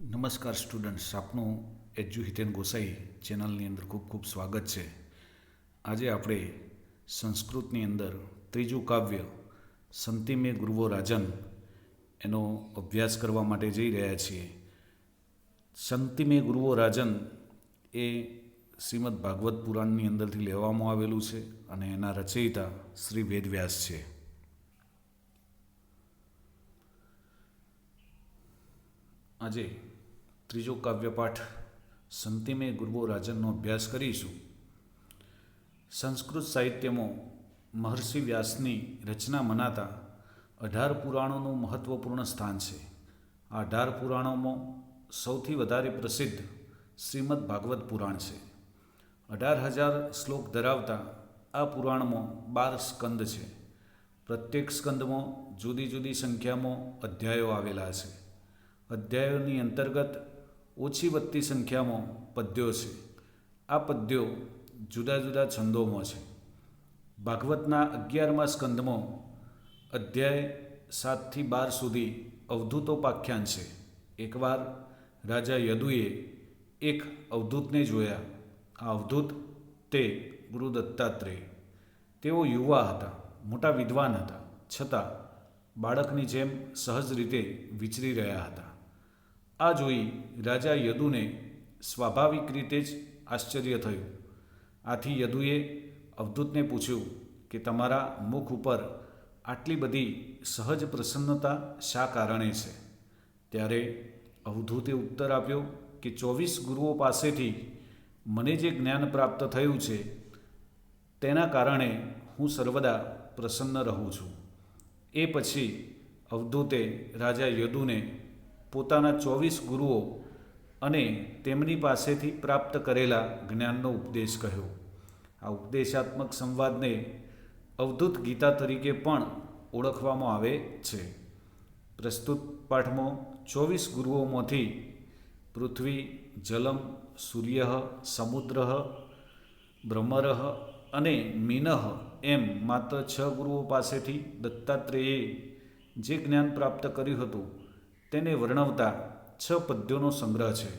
નમસ્કાર સ્ટુડન્ટ્સ, આપનું એજ્યુહિતેન ગોસાઈ ચેનલની અંદર ખૂબ ખૂબ સ્વાગત છે. આજે આપણે સંસ્કૃતની અંદર ત્રીજું કાવ્ય સંતિ મેં ગુરુવો રાજન એનો અભ્યાસ કરવા માટે જઈ રહ્યા છીએ. સંતિ મેં ગુરુવો રાજન એ શ્રીમદ ભાગવત પુરાણની અંદરથી લેવામાં આવેલું છે અને એના રચયિતા શ્રી વેદવ્યાસ છે. આજે ત્રીજો કાવ્યપાઠ સંતિ મેં ગુરુવો રાજનનો અભ્યાસ કરીશું. સંસ્કૃત સાહિત્યમાં મહર્ષિ વ્યાસની રચના મનાતા 18 પુરાણોનું મહત્ત્વપૂર્ણ સ્થાન છે. આ 18 પુરાણોમાં સૌથી વધારે પ્રસિદ્ધ શ્રીમદ ભાગવત પુરાણ છે. 18,000 શ્લોક ધરાવતા આ પુરાણમાં 12 સ્કંદ છે. પ્રત્યેક સ્કંદમાં જુદી જુદી સંખ્યામાં અધ્યાયો આવેલા છે. અધ્યાયોની અંતર્ગત ઓછી વધતી સંખ્યામાં પદ્યો છે. આ પદ્યો જુદા જુદા છંદોમાં છે. ભાગવતના 11મા સ્કંદમાં અધ્યાય 7થી 12 સુધી અવધૂતોપાખ્યાન છે. એકવાર રાજા યદુએ એક અવધૂતને જોયા. આ અવધૂત તે ગુરુ દત્તાત્રેય. તેઓ યુવા હતા, મોટા વિદ્વાન હતા, છતાં બાળકની જેમ સહજ રીતે વિચરી રહ્યા હતા. આ જોઈ રાજા યદુને સ્વાભાવિક રીતે જ આશ્ચર્ય થયું. આથી યદુએ અવધૂતને પૂછ્યું કે તમારા મુખ ઉપર આટલી બધી સહજ પ્રસન્નતા શા કારણે છે? ત્યારે અવધૂતે ઉત્તર આપ્યો કે 24 ગુરુઓ પાસેથી મને જે જ્ઞાન પ્રાપ્ત થયું છે તેના કારણે હું સર્વદા પ્રસન્ન રહું છું. એ પછી અવધૂતે રાજા યદુને પોતાના 24 ગુરુઓ અને તેમની પાસેથી પ્રાપ્ત કરેલા જ્ઞાનનો ઉપદેશ કહ્યો. આ ઉપદેશાત્મક સંવાદને અવધૂત ગીતા તરીકે પણ ઓળખવામાં આવે છે. પ્રસ્તુત પાઠમાં 24 ગુરુઓમાંથી પૃથ્વી, જલમ, સૂર્ય, સમુદ્ર, બ્રહ્મર અને મીનઃ એમ માત્ર 6 ગુરુઓ પાસેથી દત્તાત્રેયે જે જ્ઞાન પ્રાપ્ત કર્યું હતું તેને વર્ણવતા 6 પદ્યોનો સંગ્રહ છે.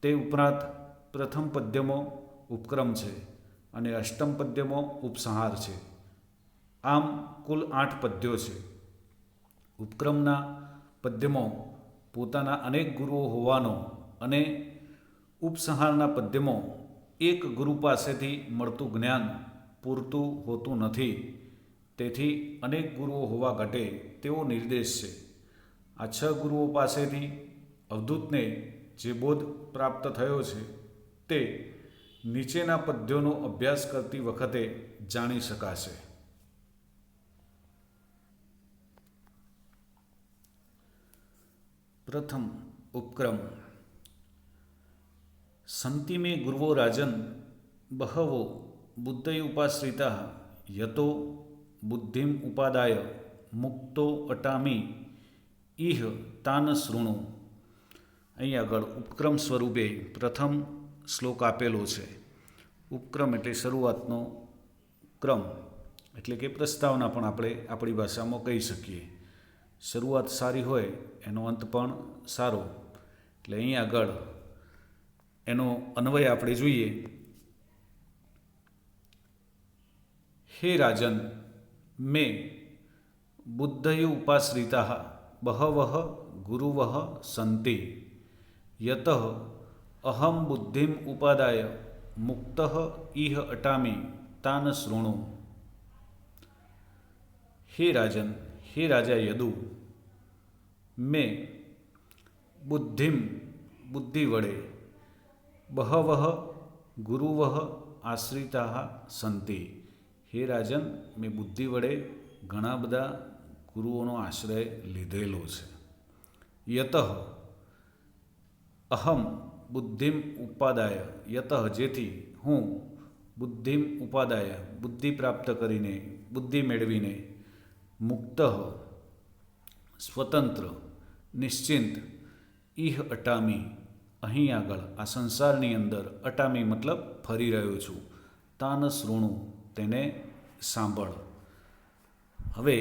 તે ઉપરાંત પ્રથમ પદ્યમાં ઉપક્રમ છે અને અષ્ટમ પદ્યમાં ઉપસંહાર છે. આમ કુલ 8 પદ્યો છે. ઉપક્રમના પદ્યમાં પોતાના અનેક ગુરુઓ હોવાનો અને ઉપસંહારના પદ્યમાં એક ગુરુ પાસેથી મળતું જ્ઞાન પૂરતું હોતું નથી. તેથી અનેક ગુરુઓ હોવા ઘટે તેવો નિર્દેશ છે. આ 6 ગુરુઓ પાસેથી અવધૂતને જે બોધ પ્રાપ્ત થયો છે તે નીચેના પદ્યોનો અભ્યાસ કરતી વખતે જાણી શકાશે. પ્રથમ ઉપક્રમ. સંતિ મેં ગુરુવો રાજન બહવો બુદ્ધયુપાશ્રિતા યતો બુદ્ધિમ ઉપાદાય મુક્તો અટામી ઇહ તાન શૃણુ. અહીં આગળ ઉપક્રમ સ્વરૂપે પ્રથમ શ્લોક આપેલો છે. ઉપક્રમ એટલે શરૂઆતનો ક્રમ, એટલે કે પ્રસ્તાવના પણ આપણે આપણી ભાષામાં કહી શકીએ. શરૂઆત સારી હોય એનો અંત પણ સારો. એટલે અહીં આગળ એનો અન્વય આપણે જોઈએ. હે રાજન, મેં બુદ્ધયો ઉપાશ્રિતા બહવઃ ગુરુવઃ સંતિ યતઃ અહમ બુદ્ધિમ ઉપાદાય મુક્તઃ ઇહ અટામી તાન શૃણુ. હે રાજન, હે રાજા યદુ, મેં બુદ્ધિમ બુદ્ધિ વડે બહવઃ ગુરુવઃ આશ્રિતા સંતિ. હે રાજન, મેં બુદ્ધિ વડે ઘણા બધા ગુરુઓનો આશ્રય લીધેલો છે. યતઃ અહમ બુદ્ધિમ ઉપાદાય યતઃ જેથી હું બુદ્ધિમ ઉપાદાય બુદ્ધિ પ્રાપ્ત કરીને, બુદ્ધિ મેળવીને, મુક્ત સ્વતંત્ર નિશ્ચિંત, ઇહ અટામી અહીં આગળ આ સંસારની અંદર, અટામી મતલબ ફરી રહ્યો છું, તાન શૃણુ તેને સાંભળ. હવે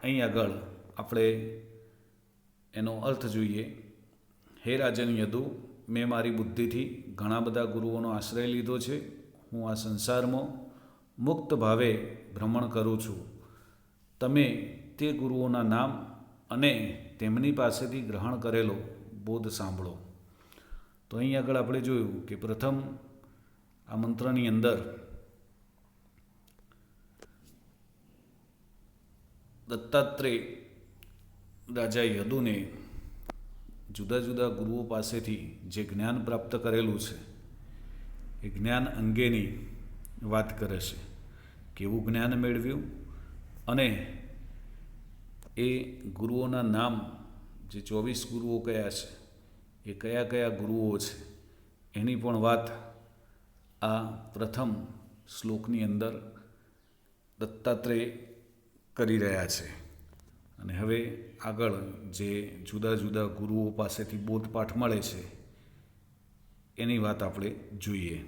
અહીં આગળ આપણે એનો અર્થ જોઈએ. હે રાજન યદુ, મેં મારી બુદ્ધિથી ઘણા બધા ગુરુઓનો આશ્રય લીધો છે. હું આ સંસારમાં મુક્ત ભાવે ભ્રમણ કરું છું. તમે તે ગુરુઓના નામ અને તેમની પાસેથી ગ્રહણ કરેલો બોધ સાંભળો. તો અહીં આગળ આપણે જોયું કે પ્રથમ આ મંત્રની અંદર દત્તાત્રેય રાજા યદુને જુદા જુદા ગુરુઓ પાસેથી જે જ્ઞાન પ્રાપ્ત કરેલું છે એ જ્ઞાન અંગેની વાત કરે છે. કેવું જ્ઞાન મેળવ્યું અને એ ગુરુઓના નામ, જે 24 ગુરુઓ કયા છે, એ કયા કયા ગુરુઓ છે, એની પણ વાત આ પ્રથમ શ્લોકની અંદર દત્તાત્રેય કરી રહ્યા છે. અને હવે આગળ જે જુદા જુદા ગુરુઓ પાસેથી બોધપાઠ મળે છે એની વાત આપણે જોઈએ.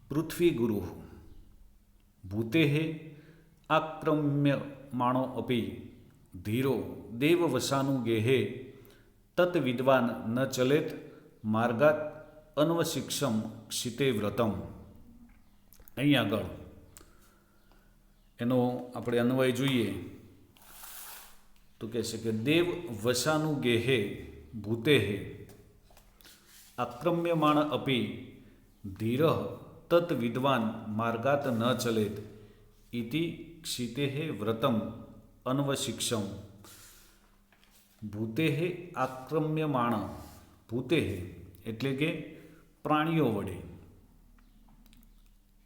પૃથ્વી ગુરુ ભૂતેઃ આક્રમ્યમાણો અપી ધીરો દેવવસાનુગેહે તત વિદ્વાન ન ચલેત માર્ગાત અન્વશિક્ષમ ક્ષિતે વ્રતમ. અહીં આગળ એનો આપણે અન્વય જોઈએ તો કહે છે કે દેવ વસાનુગેહે ભૂતેઃ આક્રમ્યમાણ અપી ધીરઃ તત વિદ્વાન માર્ગાત ન ચલેત ઇતિ ક્ષિતેઃ વ્રતમ અન્વશિક્ષમ. ભૂતેઃ આક્રમ્યમાણ, ભૂતેઃ એટલે કે પ્રાણીઓ વડે,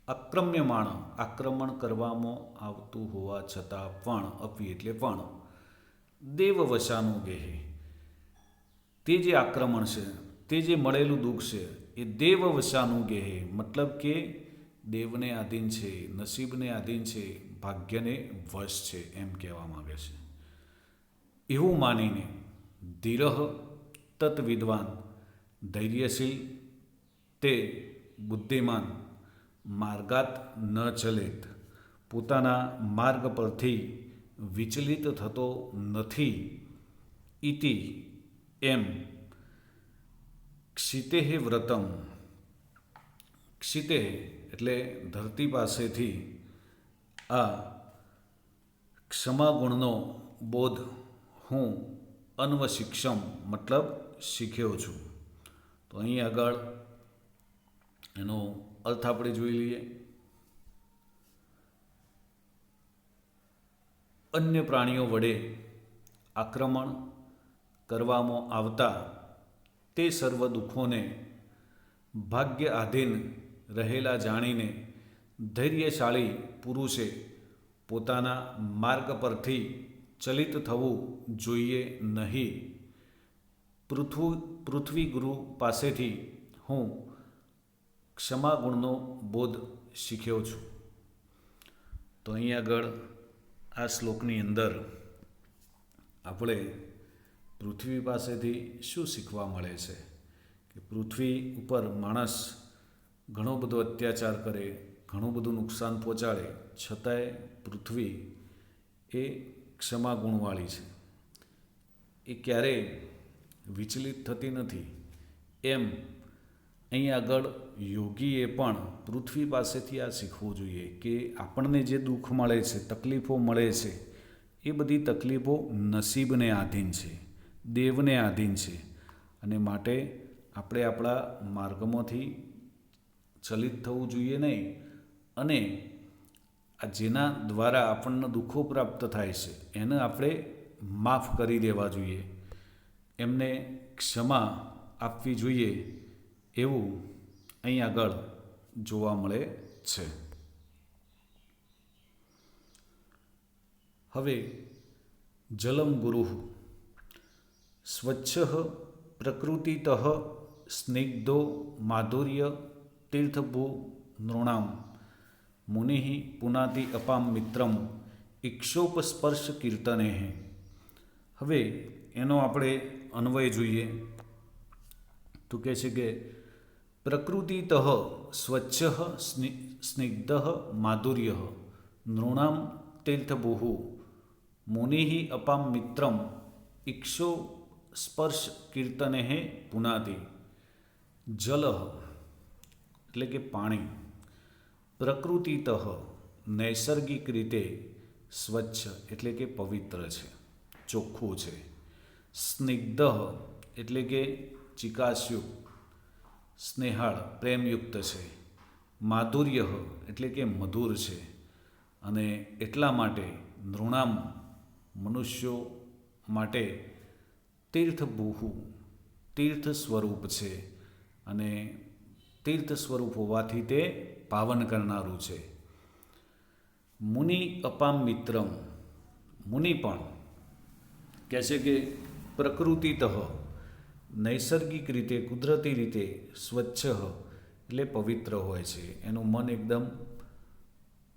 આક્રમ્યમાણ આક્રમણ કરવામાં આવતું હોવા છતાં પણ, અપી એટલે પણ, દેવવસાનુગેહ તે જે આક્રમણ છે, તે જે મળેલું દુઃખ છે એ દેવવસાનુગેહ મતલબ કે દેવને આધીન છે, નસીબને આધીન છે, ભાગ્યને વશ છે એમ કહેવા માગે છે. એવું માનીને ધીરઃ તત વિદ્વાન ધૈર્યશીલ તે બુદ્ધિમાન માર્ગાત ન ચલેત પોતાના માર્ગ પરથી વિચલિત થતો નથી. ઇતિ એમ ક્ષિતેઃ વ્રતમ, ક્ષિતેઃ એટલે ધરતી પાસેથી આ ક્ષમા ગુણનો બોધ હું અન્વશિક્ષમ મતલબ શીખ્યો છું. તો અહીં આગળ એનો અર્થ આપણે જોઈ લઈએ. અન્ય પ્રાણીઓ વડે આક્રમણ કરવામાં આવતા તે સર્વ દુઃખોને ભાગ્ય આધીન રહેલા જાણીને ધૈર્યશાળી પુરુષે પોતાના માર્ગ પરથી ચલિત થવું જોઈએ નહીં. પૃથ્વી ગુરુ પાસેથી હું ક્ષમા ગુણનો બોધ શીખ્યો છું. તો અહીં આગળ આ શ્લોકની અંદર આપણે પૃથ્વી પાસેથી શું શીખવા મળે છે કે પૃથ્વી ઉપર માણસ ઘણો બધો અત્યાચાર કરે, ઘણું બધું નુકસાન પહોંચાડે, છતાંય પૃથ્વી એ ક્ષમા ગુણવાળી છે. એ ક્યારેય વિચલિત થતી નથી. એમ અહીં આગળ યોગીએ પણ પૃથ્વી પાસેથી આ શીખવું જોઈએ કે આપણને જે દુઃખ મળે છે, તકલીફો મળે છે, એ બધી તકલીફો નસીબને આધીન છે, દેવને આધીન છે. અને માટે આપણે આપણા માર્ગમાંથી ચલિત થવું જોઈએ નહીં. અને આ જેના દ્વારા આપણને દુઃખો પ્રાપ્ત થાય છે એને આપણે માફ કરી દેવા જોઈએ, એમને ક્ષમા આપવી જોઈએ એવું અહીં આગળ જોવા મળે છે. હવે જલમ ગુરુ સ્વચ્છ પ્રકૃતિતઃ સ્નિગ્ધો માધુર્ય તીર્થભૂ નૃણામ મુનિ પુનાતિ અપામ મિત્રમ ઇક્ષોપસ્પર્શ કીર્તને. હવે એનો આપણે અન્વય જોઈએ તો કહે છે કે પ્રકૃતિતઃ સ્વચ્છ સ્નિગ્ધ માધુર્ય નૃણામ તીર્થભૂઃ મુનિઃ અપામ મિત્રમ ઇક્ષો સ્પર્શ કીર્તને પુનાતિ. જલ એટલે કે પાણી પ્રકૃતિતઃ નૈસર્ગિક રીતે સ્વચ્છ એટલે કે પવિત્ર છે, ચોખ્ખું છે. સ્નિગ્ધ એટલે કે ચિકાસયુક્ત, સ્નેહાળ પ્રેમયુક્ત છે. માધુર્ય એટલે કે મધુર છે. અને એટલા માટે નૃણામ મનુષ્યો માટે તીર્થભૂઃ તીર્થ સ્વરૂપ છે. અને તીર્થ સ્વરૂપ હોવાથી તે પાવન કરનારું છે. મુનિ અપામ મિત્રમ, મુનિ પણ કહે છે કે પ્રકૃતિતઃ નૈસર્ગિક રીતે કુદરતી રીતે સ્વચ્છ એટલે પવિત્ર હોય છે, એનું મન એકદમ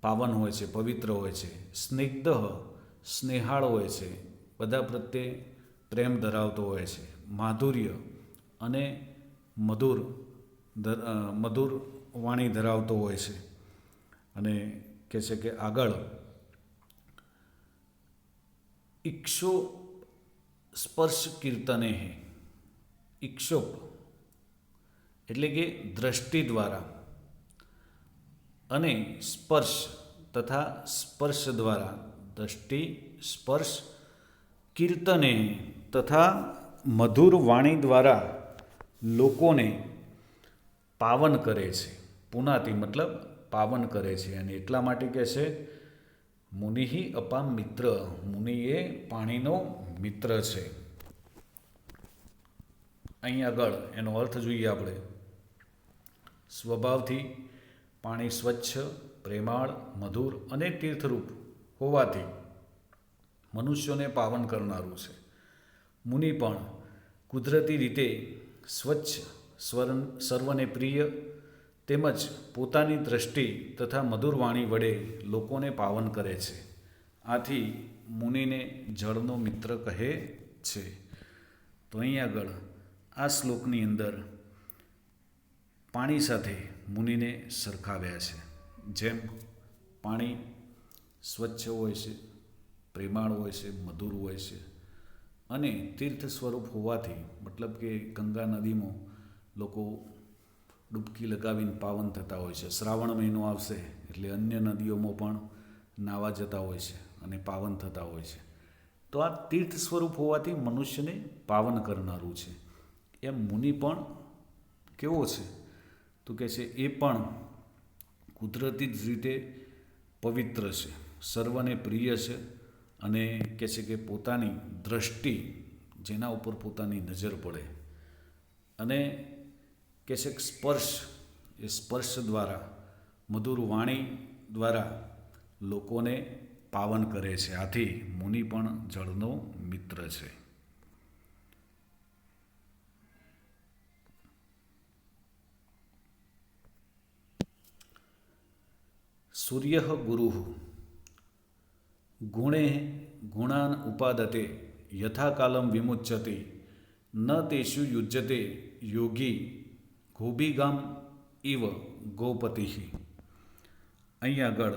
પાવન હોય છે, પવિત્ર હોય છે. સ્નિગ્ધ સ્નેહાળ હોય છે, બધા પ્રત્યે પ્રેમ ધરાવતો હોય છે. માધુર્ય અને મધુર વાણી ધરાવતો હોય છે. અને કહે છે કે આગળ ઇક્ષો સ્પર્શ કીર્તને, ઇક્ષોપ એટલે કે દ્રષ્ટિ દ્વારા અને સ્પર્શ તથા સ્પર્શ દ્વારા, દ્રષ્ટિ સ્પર્શ કીર્તને તથા મધુર વાણી દ્વારા લોકોને પાવન કરે છે. પુનાતિ મતલબ પાવન કરે છે. અને એટલા માટે કહે છે મુનિ અપામ મિત્ર, મુનિ એ પાણીનો મિત્ર છે. અહીં આગળ એનો અર્થ જોઈએ આપણે. સ્વભાવથી પાણી સ્વચ્છ, પ્રેમાળ, મધુર અને તીર્થરૂપ હોવાથી મનુષ્યોને પાવન કરનારું છે. મુનિ પણ કુદરતી રીતે સ્વચ્છ, સર્વને પ્રિય તેમજ પોતાની દ્રષ્ટિ તથા મધુર વાણી વડે લોકોને પાવન કરે છે. આથી મુનિને જળનો મિત્ર કહે છે. તો અહીં આગળ આ શ્લોકની અંદર પાણી સાથે મુનિને સરખાવ્યા છે. જેમ પાણી સ્વચ્છ હોય છે, પ્રેમાળ હોય છે, મધુર હોય છે અને તીર્થ સ્વરૂપ હોવાથી, મતલબ કે ગંગા નદીમાં લોકો ડૂબકી લગાવીને પાવન થતા હોય છે. શ્રાવણ મહિનો આવશે એટલે અન્ય નદીઓમાં પણ નાહવા જતા હોય છે અને પાવન થતા હોય છે. તો આ તીર્થ સ્વરૂપ હોવાથી મનુષ્યને પાવન કરનારું છે. એમ મુનિ પણ કેવો છે તો કહે છે એ પણ કુદરતી જ રીતે પવિત્ર છે, સર્વને પ્રિય છે. અને કહે છે કે પોતાની દ્રષ્ટિ, જેના ઉપર પોતાની નજર પડે, અને કહે છે કે સ્પર્શ, એ સ્પર્શ દ્વારા, મધુર વાણી દ્વારા લોકોને પાવન કરે છે. આથી મુનિ પણ જળનો મિત્ર છે. સૂર્ય ગુરુઃ ગુણે ગુણાન ઉપાદતે યથાકાલમ વિમુચ્યતે ન તેષુ યુજ્યતે યોગી ગોબીગામ ઇવ ગોપતિ. અહીં આગળ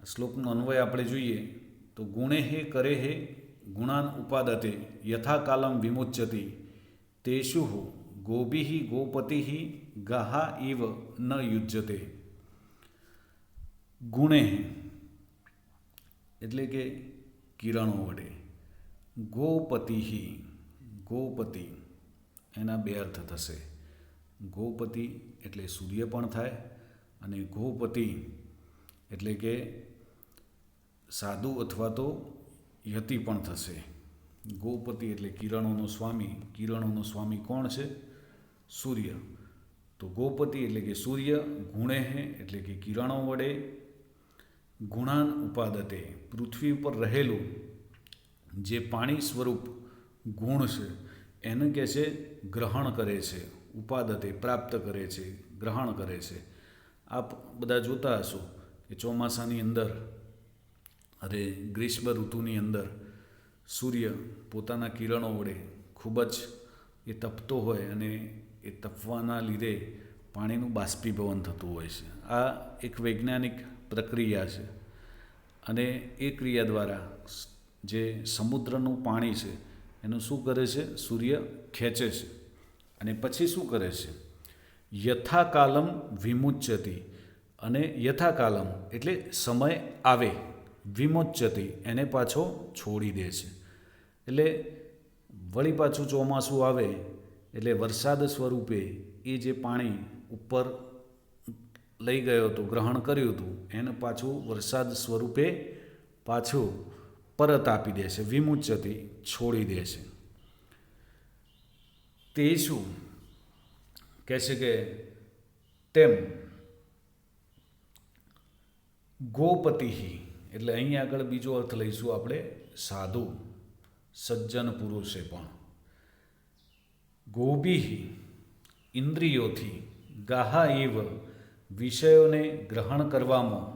શ્લોકનો અન્વય આપણે જોઈએ તો ગુણે કરે ગુણાન ઉપાદતે યથાકાલમ વિમુચ્યતે તેષુ ગોભી ગોપતિ ગાહા ઇવ ન યુજ્યતે. ગુણે એટલે કે કિરણો વડે, ગોપતિ, ગોપતિ એના બે અર્થ થશે. ગોપતિ એટલે સૂર્ય પણ થાય અને ગોપતિ એટલે કે સાધુ અથવા તો યતિ પણ થશે. ગોપતિ એટલે કિરણોનો સ્વામી. કિરણોનો સ્વામી કોણ છે? સૂર્ય. તો ગોપતિ એટલે કે સૂર્ય, ગુણે એટલે કે કિરણો વડે, ગુણાન ઉપાદતે પૃથ્વી ઉપર રહેલું જે પાણી સ્વરૂપ ગુણ છે એને કહે છે ગ્રહણ કરે છે, ઉપાદતે પ્રાપ્ત કરે છે, ગ્રહણ કરે છે. આપ બધા જોતા હશો કે ચોમાસાની અંદર અરે ગ્રીષ્મ ઋતુની અંદર સૂર્ય પોતાના કિરણો વડે ખૂબ જ એ તપતો હોય અને એ તપવાના લીધે પાણીનું બાષ્પીભવન થતું હોય છે. આ એક વૈજ્ઞાનિક પ્રક્રિયા છે અને એ ક્રિયા દ્વારા જે સમુદ્રનું પાણી છે એનું શું કરે છે? સૂર્ય ખેંચે છે અને પછી શું કરે છે? યથાકાલમ વિમુચ્યતિ, અને યથાકાલમ એટલે સમય આવે, વિમુચ્યતિ એને પાછો છોડી દે છે. એટલે વળી પાછું ચોમાસું આવે એટલે વરસાદ સ્વરૂપે એ જે પાણી ઉપર લઈ ગયો હતો, ગ્રહણ કર્યું હતું, એને પાછું વરસાદ સ્વરૂપે પાછું પરત આપી દે છે. વિમુચ્યતિ છોડી દે છે. તે શું કહે છે કે તેમ ગોપતિ, એટલે અહીં આગળ બીજો અર્થ લઈશું આપણે, સાધુ સજ્જન પુરુષે પણ. ગોભી ઇન્દ્રિયોથી, ગાહા એવ વિષયોને ગ્રહણ કરવામાં,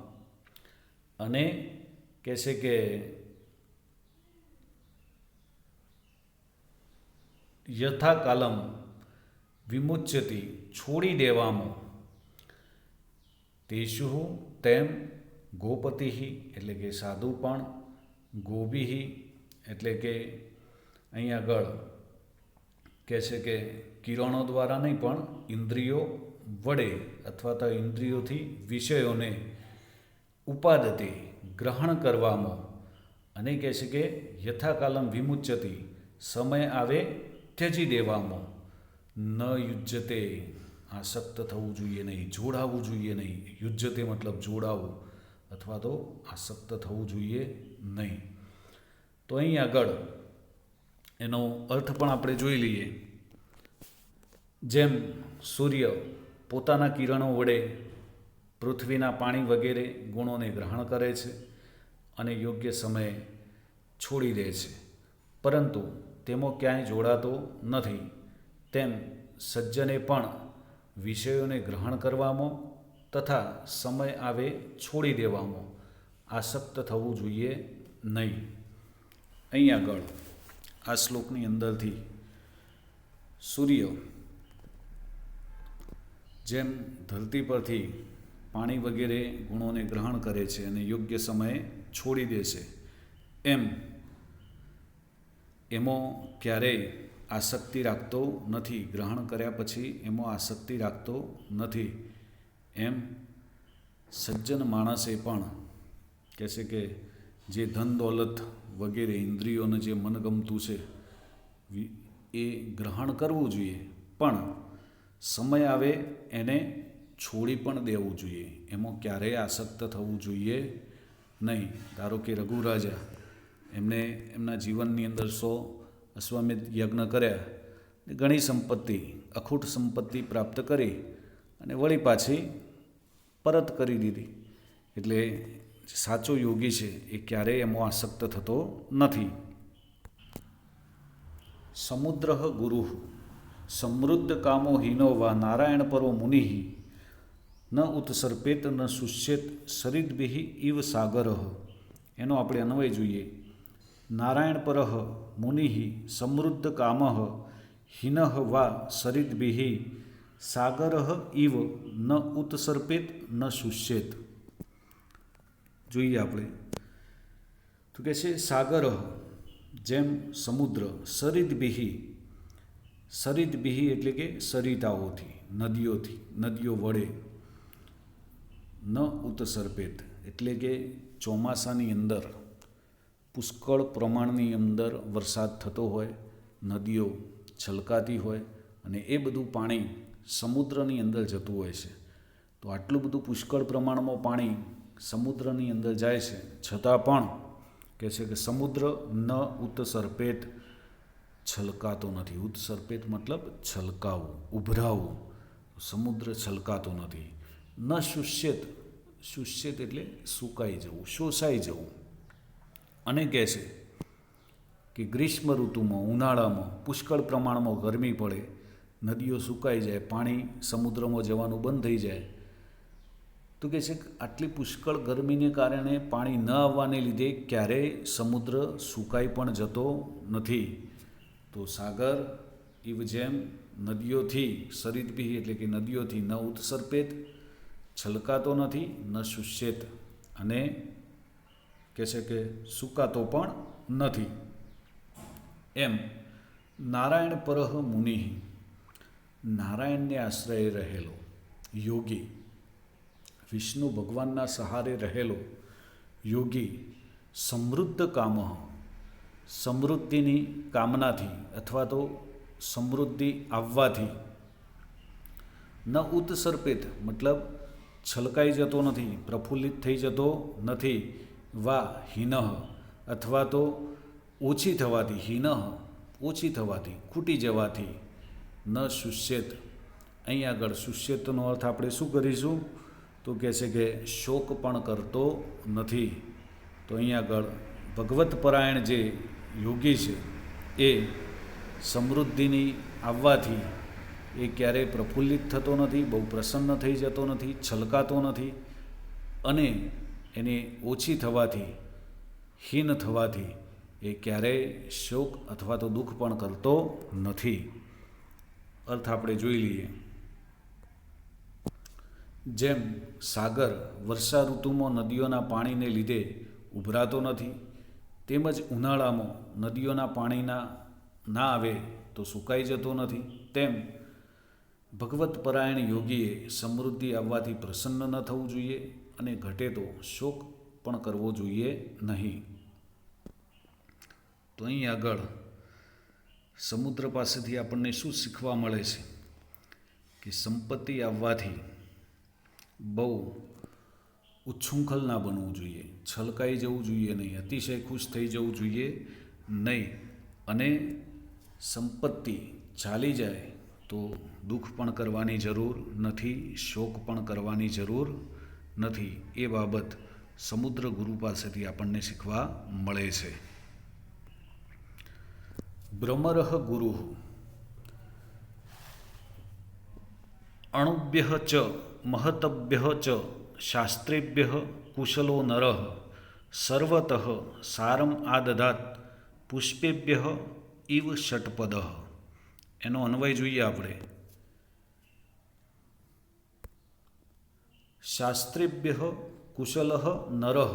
અને કહે છે કે યથાકાલમ વિમુચ્યતિ છોડી દેવામાં, તેષુ તેમ ગોપતિ એટલે કે સાધુ પણ, ગોભી એટલે કે અહીં આગળ કહે છે કે કિરણો દ્વારા નહીં પણ ઇન્દ્રિયો વડે અથવા તો ઇન્દ્રિયોથી વિષયોને ઉપાદતે ગ્રહણ કરવામાં, અને કહે છે કે યથાકાલમ વિમુચ્યતિ સમય આવે ત્યજી દેવામાં, ન યુજ્યતે આસક્ત થવું જોઈએ નહીં, જોડાવવું જોઈએ નહીં. યુજ્યતે મતલબ જોડાવવું અથવા તો આસક્ત થવું જોઈએ નહીં. તો અહીં આગળ એનો અર્થ પણ આપણે જોઈ લઈએ. જેમ સૂર્ય પોતાના કિરણો વડે પૃથ્વીના પાણી વગેરે ગુણોને ગ્રહણ કરે છે અને યોગ્ય સમયે છોડી દે છે, પરંતુ તેમાં ક્યાંય જોડાતો નથી, તેમ સજ્જને પણ વિષયોને ગ્રહણ કરવામાં તથા સમય આવે છોડી દેવામાં આસક્ત થવું જોઈએ નહીં. અહીં આગળ આ શ્લોકની અંદરથી સૂર્ય જેમ ધરતી પરથી પાણી વગેરે ગુણોને ગ્રહણ કરે છે અને યોગ્ય સમયે છોડી દે છે, એમાં ક્યારેય આસક્તિ રાખતો નથી. ગ્રહણ કર્યા પછી એમાં આસક્તિ રાખતો નથી. એમ સજ્જન માણસે પણ કહે છે કે જે ધન દોલત વગેરે ઇન્દ્રિયોને જે મનગમતું છે એ ગ્રહણ કરવું જોઈએ, પણ સમય આવે એને છોડી પણ દેવું જોઈએ. એમાં ક્યારેય આસક્ત થવું જોઈએ નહીં. ધારો કે રઘુરાજા એમને એમના જીવનની અંદર 100 અશ્વમેધ યજ્ઞ કર્યા, ઘણી સંપત્તિ, અખૂટ સંપત્તિ પ્રાપ્ત કરી અને વળી પાછી પરત કરી દીધી. એટલે સાચો યોગી છે એ ક્યારેય એમાં આસક્ત થતો નથી. સમુદ્ર ગુરુ સમૃદ્ધ કામો હીનો વા નારાયણ પરો મુનિ ન ઉત્સર્પેત ન શુષ્યેત સરિદ્ભિ ઇવ સાગર. એનો આપણે અન્વય જોઈએ. નારાયણ પર મુનિ સમૃદ્ધ કામ હિન વા સરિદ્ભિ સાગર ઇવ ન ઉત્સર્પેત ન શુષ્યેત. જોઈએ આપણે તો કહે છે સાગર જેમ સમુદ્ર, સરિદ્ભિ, સરિદ્ભિ એટલે કે સરિતાઓથી, નદીઓથી, નદીઓ વડે, ન ઉત્સર્પેત એટલે કે ચોમાસાની અંદર પુષ્કળ પ્રમાણની અંદર વરસાદ થતો હોય, નદીઓ છલકાતી હોય અને એ બધું પાણી સમુદ્રની અંદર જતું હોય છે. તો આટલું બધું પુષ્કળ પ્રમાણમાં પાણી સમુદ્રની અંદર જાય છે, છતાં પણ કહે છે કે સમુદ્ર ન ઉત્સર્પેત છલકાતો નથી. ઉત્સર્પેત મતલબ છલકાવું, ઉભરાવું. સમુદ્ર છલકાતો નથી. ન શુષ્યેત, શુષ્યેત એટલે સુકાઈ જવું, શોષાઈ જવું. અને કહે છે કે ગ્રીષ્મ ઋતુમાં, ઉનાળામાં પુષ્કળ પ્રમાણમાં ગરમી પડે, નદીઓ સુકાઈ જાય, પાણી સમુદ્રમાં જવાનું બંધ થઈ જાય, તો કહે છે કે આટલી પુષ્કળ ગરમીને કારણે પાણી ન આવવાને લીધે ક્યારેય સમુદ્ર સુકાઈ પણ જતો નથી. તો સાગર ઇવ જેમ નદીઓથી, સરિદ્ભિ એટલે કે નદીઓથી ન ઉત્સર્પેત છલકાતો નથી, ન શુષ્યેત અને કહે છે કે સુકાતો પણ નથી. એમ નારાયણ પરહ મુનિ, નારાયણને આશ્રય રહેલો યોગી, વિષ્ણુ ભગવાનના સહારે રહેલો યોગી, સમૃદ્ધ કામ, સમૃદ્ધિની કામનાથી અથવા તો સમૃદ્ધિ આવવાથી, ન ઉત્સર્પિત મતલબ છલકાઈ જતો નથી, પ્રફુલ્લિત થઈ જતો નથી, વા હિનઃ અથવા તો ઓછી થવાથી, હિનઃ ઓછી થવાથી, ખૂટી જવાથી, ન શુષ્યેત. અહીં આગળ શુષ્યેતનો અર્થ આપણે શું કરીશું તો કહે છે કે શોક પણ કરતો નથી. તો અહીં આગળ ભગવત પરાયણ જે યોગી છે એ સમૃદ્ધિની આવવાથી એ ક્યારેય પ્રફુલ્લિત થતો નથી, બહુ પ્રસન્ન થઈ જતો નથી, છલકાતો નથી, અને એને ઓછી થવાથી, હીન થવાથી એ ક્યારેય શોક અથવા તો દુઃખ પણ કરતો નથી. અર્થ આપણે જોઈ લઈએ. જેમ સાગર વર્ષા ઋતુમાં નદીઓના પાણીને લીધે ઉભરાતો નથી, તેમજ ઉનાળામાં નદીઓના પાણીના ના આવે તો સુકાઈ જતો નથી, તેમ ભગવત પરાયણ યોગીએ સમૃદ્ધિ આવવાથી પ્રસન્ન ન થવું જોઈએ અને ઘટે તો શોક પણ કરવો જોઈએ નહીં. તો અહીં આગળ સમુદ્ર પાસેથી આપણને શું શીખવા મળે છે કે સંપત્તિ આવવાથી બહુ ઉચ્છૃંખલ ના બનવું જોઈએ, છલકાઈ જવું જોઈએ નહીં, અતિશય ખુશ થઈ જવું જોઈએ નહીં, અને સંપત્તિ ચાલી જાય તો દુઃખ પણ કરવાની જરૂર નથી, શોક પણ કરવાની જરૂર નથી. એ બાબત સમુદ્ર ગુરુ પાસેથી આપણને શીખવા મળે છે. ભ્રમરઃ ગુરુ અણુભ્ય ચ મહતભ્ય ચ શાસ્ત્રેભ્ય કુશલો નરઃ સર્વતઃ સારમ આદધાત પુષ્પેભ્ય ઇવ ષટ્પદ. એનો અન્વય જોઈએ આપણે. શાસ્ત્રેભ્ય કુશલ નરઃ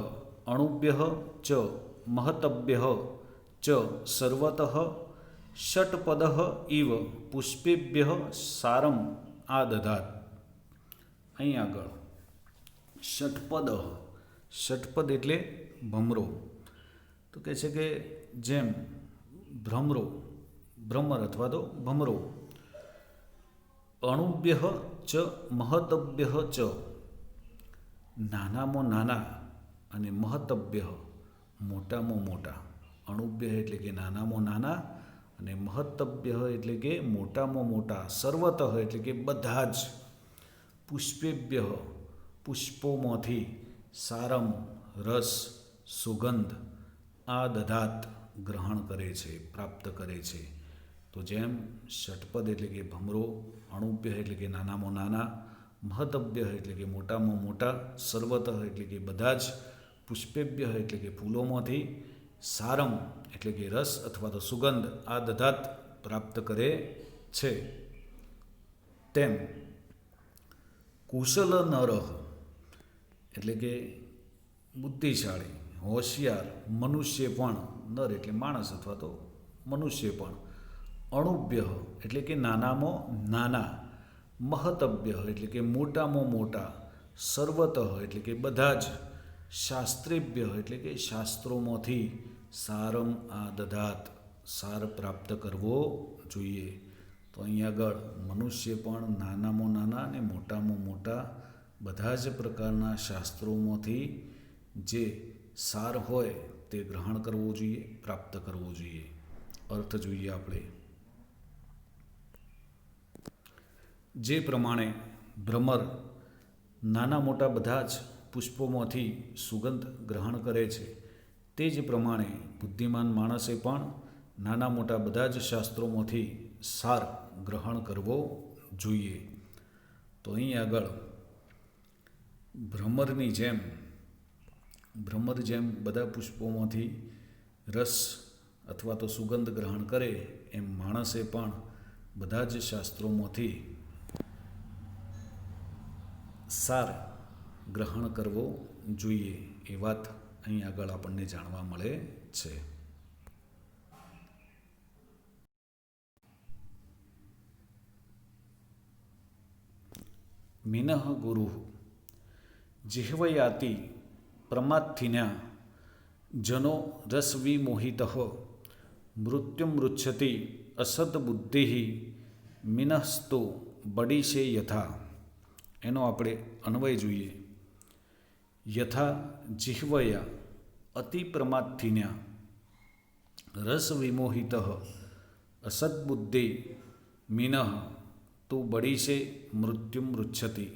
અણુભ્ય ચ મહતભ્ય ચ સર્વતઃ ષટ્પદ ઇવ પુષ્પેભ્ય સારમ આદધાત. અહીં આગળ ષટ્પદ, ષટ્પદ એટલે ભમરો. તો કહે છે કે જેમ ભ્રમરો, ભ્રમર અથવા તો ભમરો, અણુભ્ય ચ મહતભ્ય ચ નાનામાં નાના અને મહતભ્ય મોટામાં મોટા. અણુભ્ય એટલે કે નાનામાં નાના અને મહતભ્ય એટલે કે મોટામાં મોટા, સર્વતઃ એટલે કે બધા જ, પુષ્પેભ્ય પુષ્પોમાંથી, સારમ રસ, સુગંધ, આદધાત ગ્રહણ કરે છે, પ્રાપ્ત કરે છે. તો જેમ ષટ્પદ એટલે કે ભમરો, અણુભ્ય એટલે કે નાનામાં નાના, મહતભ્ય એટલે કે મોટામાં મોટા, સર્વતઃ એટલે કે બધા જ, પુષ્પેભ્ય એટલે કે ફૂલોમાંથી, સારમ એટલે કે રસ અથવા તો સુગંધ, આદધાત પ્રાપ્ત કરે છે. તેમ કુશલ નરઃ એટલે કે બુદ્ધિશાળી, હોશિયાર મનુષ્ય પણ, નર એટલે માણસ અથવા તો મનુષ્ય પણ, અણુભ્ય એટલે કે નાનામાં નાના, મહતભ્ય એટલે કે મોટામાં મોટા, સર્વતઃ એટલે કે બધા જ, શાસ્ત્રેભ્ય એટલે કે શાસ્ત્રોમાંથી, સારમ આદધાત સાર પ્રાપ્ત કરવો જોઈએ. તો અહીં આગળ મનુષ્ય પણ નાનામાં નાના અને મોટામાં મોટા બધા જ પ્રકારના શાસ્ત્રોમાંથી જે સાર હોય તે ગ્રહણ કરવો જોઈએ, પ્રાપ્ત કરવો જોઈએ. અર્થ જોઈએ આપણે. જે પ્રમાણે ભ્રમર નાના મોટા બધા જ પુષ્પોમાંથી સુગંધ ગ્રહણ કરે છે, તે જ પ્રમાણે બુદ્ધિમાન માણસે પણ નાના મોટા બધા જ શાસ્ત્રોમાંથી સાર ગ્રહણ કરવો જોઈએ. તો અહીં આગળ ભ્રમરની જેમ, ભ્રમર જેમ બધા પુષ્પોમાંથી રસ અથવા તો સુગંધ ગ્રહણ કરે, એમ માણસે પણ બધા જ શાસ્ત્રોમાંથી સાર ગ્રહણ કરવો જોઈએ એ વાત અહીં આગળ આપણને જાણવા મળે છે. મિનઃ ગુરુ જિહ્વયાતિ પ્રમાથિન્યા જનો રસવિમોહિત મૃત્યુમૃચ્છતિ અસદબુદ્ધિ મિનસ્તો બડીશે યથા. એનો આપણે અન્વય જોઈએ. યથા જિહ્વયા અતિપ્રમાથિન્યા રસવિમોહિત અસદબુદ્ધિ મિનઃ તુ બડીશે મૃત્યુમૃચ્છતિ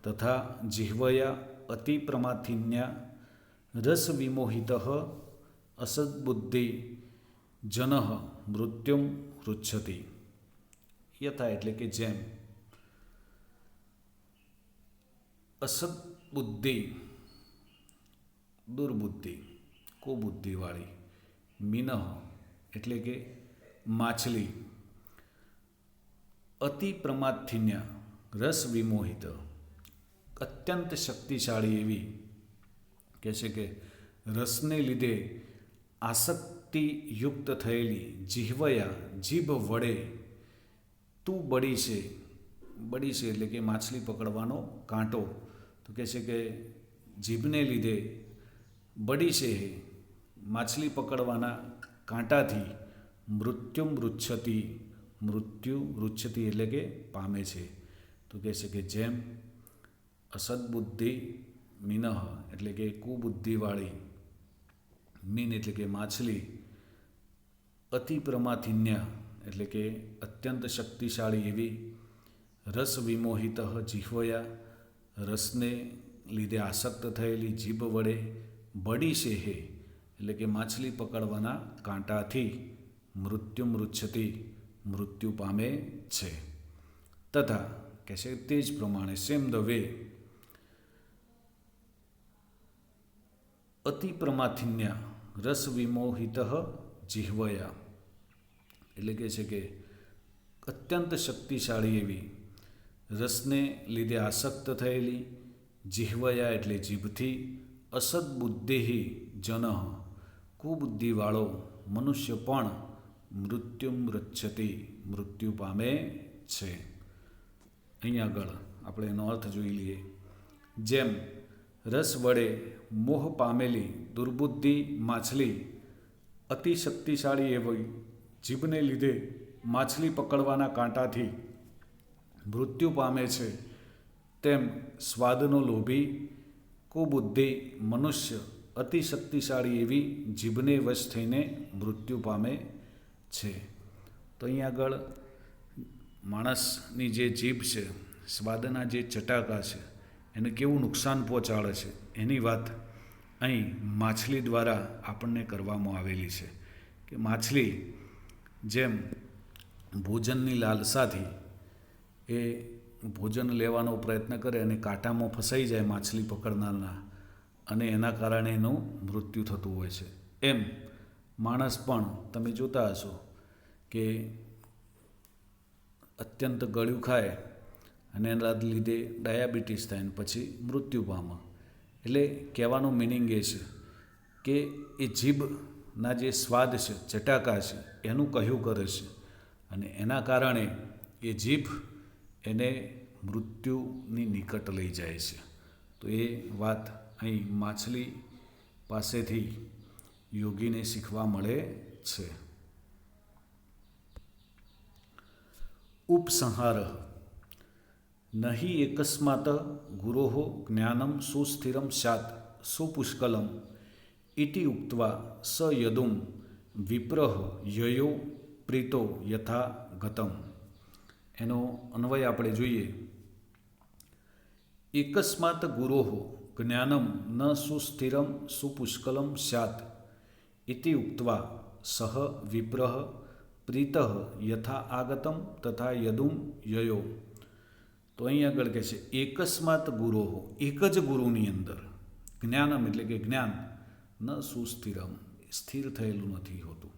તથા જિહ્વયા અતિપ્રમાથિન્યા રસવિમોહિત અસદબુદ્ધિ જનઃ મૃત્યુમ રુચ્છતિ. યથા એટલે કે જેમ અસદબુદ્ધિ દુર્બુદ્ધિ કુબુદ્ધિવાળી, મિનઃ એટલે કે માછલી, અતિ પ્રમાથિન્યા રસ વિમોહિત અત્યંત શક્તિશાળી એવી, કહે છે કે રસને લીધે આસક્તિયુક્ત થયેલી જિહ્વયા જીભ વડે તું બડીશે. બડીશે એટલે કે માછલી પકડવાનો કાંટો. તો કહે છે કે જીભને લીધે બડીશે માછલી પકડવાના કાંટાથી મૃત્યુમ રુચ્છતિ મૃત્યુ રુચ્છતિ એટલે કે પામે છે. તો કહે છે કે જેમ અસદબુદ્ધિ મિનઃ એટલે કે કુબુદ્ધિવાળી, મીન એટલે કે માછલી, અતિ પ્રમાથિન્યા એટલે કે અત્યંત શક્તિશાળી એવી, રસ વિમોહિત જિહ્વયા રસને લીધે આસક્ત થયેલી જીભ વડે બડીશે એટલે કે માછલી પકડવાના કાંટાથી મૃત્યુમૃચ્છતિ મૃત્યુ પામે છે. તથા કહે છે તે જ પ્રમાણે સેમ ધ વે અતિ પ્રમાથિન્યા રસ વિમોહિત જિહ્વયા એટલે કે છે કે અત્યંત શક્તિશાળી એવી, રસને લીધે આસક્ત થયેલી, જિહ્વયા એટલે જીભથી, અસદબુદ્ધિ જન કુબુદ્ધિવાળો મનુષ્ય પણ મૃત્યુમૃચ્છતિ મૃત્યુ પામે છે. અહીં આગળ આપણે એનો અર્થ જોઈ લઈએ. જેમ રસ વડે મોહ પામેલી દુર્બુદ્ધિ માછલી અતિ શક્તિશાળી એવી જીભને લીધે માછલી પકડવાના કાંટાથી મૃત્યુ પામે છે, તેમ સ્વાદનો લોભી કુબુદ્ધિ મનુષ્ય અતિ શક્તિશાળી એવી જીભને વશ થઈને મૃત્યુ પામે છે. તો અહીં આગળ માણસની જે જીભ છે, સ્વાદના જે ચટાકા છે, એને કેવું નુકસાન પહોંચાડે છે એની વાત અહીં માછલી દ્વારા આપણને કરવામાં આવેલી છે. કે માછલી જેમ ભોજનની લાલસાથી એ ભોજન લેવાનો પ્રયત્ન કરે અને કાંટામાં ફસાઈ જાય માછલી પકડનારના, અને એના કારણે એનું મૃત્યુ થતું હોય છે. એમ માણસ પણ તમે જોતા હશો કે અત્યંત ગળ્યું ખાય અને એના લીધે ડાયાબિટીસ થાય અને પછી મૃત્યુ પામે. એટલે કહેવાનો મિનિંગ એ છે કે એ જીભના જે સ્વાદ છે, ચટાકા છે, એનું કહ્યું કરે છે, અને એના કારણે એ જીભ એને મૃત્યુની નિકટ લઈ જાય છે. તો એ વાત અહીં માછલી પાસેથી યોગીને શીખવા મળે છે. ઉપસંહાર નહિ એકસ્માત ગુરોઃ જ્ઞાનમ સુસ્થિરમ સ્યાત સુપુષ્કલમ ઇતિ ઉક્ત્વા સ યદું વિપ્રઃ યયો પ્રીતો યથા ગતમ. એનો અન્વય આપણે જોઈએ. એકસ્માત ગુરોઃ જ્ઞાનમ ન સુસ્થિરમ સુપુષ્કલમ સ્યાત ઇતિ ઉક્ત્વા સહ વિપ્રઃ પ્રીતઃ યથા આગતમ તથા યદું યયો. તો અહીં આગળ કહે છે એકસ્માત ગુરોઃ એક જ ગુરુની અંદર, જ્ઞાનમ એટલે કે જ્ઞાન, ન સુસ્થિરમ સ્થિર થયેલું નથી હોતું.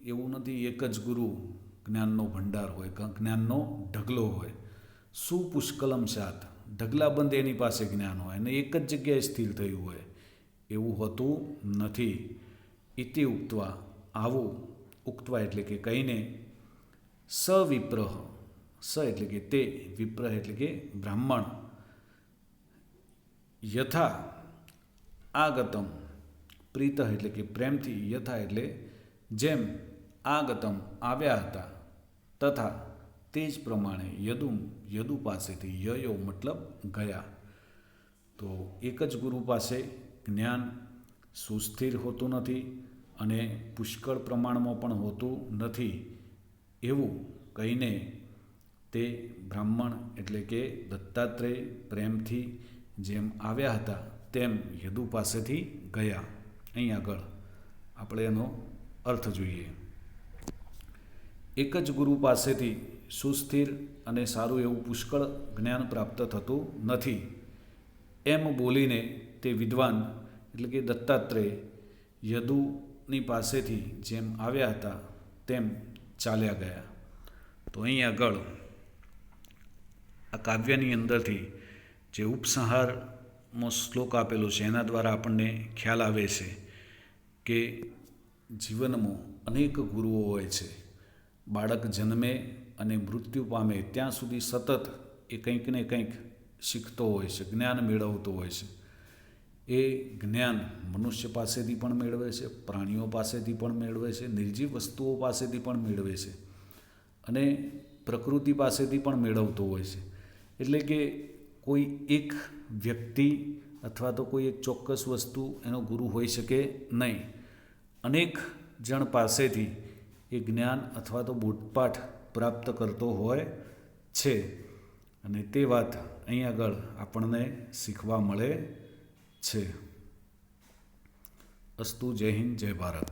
એવું નથી એક જ ગુરુ જ્ઞાનનો ભંડાર હોય, જ્ઞાનનો ઢગલો હોય. સુપુષ્કલમ સ્યાત ઢગલાબંધ એની પાસે જ્ઞાન હોય અને એક જ જગ્યાએ સ્થિર થયું હોય એવું હોતું નથી. ઇતિ ઉક્ત્વા આવું ઉક્ત્વા એટલે કે કહીને સવિપ્રહ સ એટલે કે તે વિપ્રહ એટલે કે બ્રાહ્મણ યથા આગતમ પ્રીત એટલે કે પ્રેમથી યથા એટલે જેમ આગતમ આવ્યા હતા તથા તે જ પ્રમાણે યદુ પાસેથી યયો મતલબ ગયા. તો એક જ ગુરુ પાસે જ્ઞાન સુસ્થિર હોતું નથી અને પુષ્કળ પ્રમાણમાં પણ હોતું નથી એવું કહીને તે બ્રાહ્મણ એટલે કે દત્તાત્રેય પ્રેમથી જેમ આવ્યા હતા તેમ યદુ પાસેથી ગયા. અહીં આગળ આપણે એનો અર્થ જોઈએ. એક જ ગુરુ પાસેથી સુસ્થિર અને સારું એવું પુષ્કળ જ્ઞાન પ્રાપ્ત થતું નથી એમ બોલીને તે વિદ્વાન એટલે કે દત્તાત્રેય યદુની પાસેથી જેમ આવ્યા હતા તેમ ચાલ્યા ગયા. તો અહીં આગળ આ કાવ્યની અંદરથી જે ઉપસંહારમાં શ્લોક આપેલો છે એના દ્વારા આપણને ખ્યાલ આવે છે કે જીવનમાં અનેક ગુરુઓ હોય છે. બાળક જન્મે અને મૃત્યુ પામે ત્યાં સુધી સતત એ કંઈક ને કંઈક શીખતો હોય છે, જ્ઞાન મેળવતો હોય છે. એ જ્ઞાન મનુષ્ય પાસેથી પણ મેળવે છે, પ્રાણીઓ પાસેથી પણ મેળવે છે, નિર્જીવ વસ્તુઓ પાસેથી પણ મેળવે છે અને પ્રકૃતિ પાસેથી પણ મેળવતો હોય છે. એટલે કે કોઈ એક વ્યક્તિ અથવા તો કોઈ એક ચોક્કસ વસ્તુ એનો ગુરુ હોઈ શકે નહીં. અનેક જણ પાસેથી એ જ્ઞાન અથવા તો બોધપાઠ પ્રાપ્ત કરતો હોય છે અને તે વાત અહીં આગળ આપણને શીખવા મળે છે. અસ્તુ. જય હિન્દ, જય ભારત.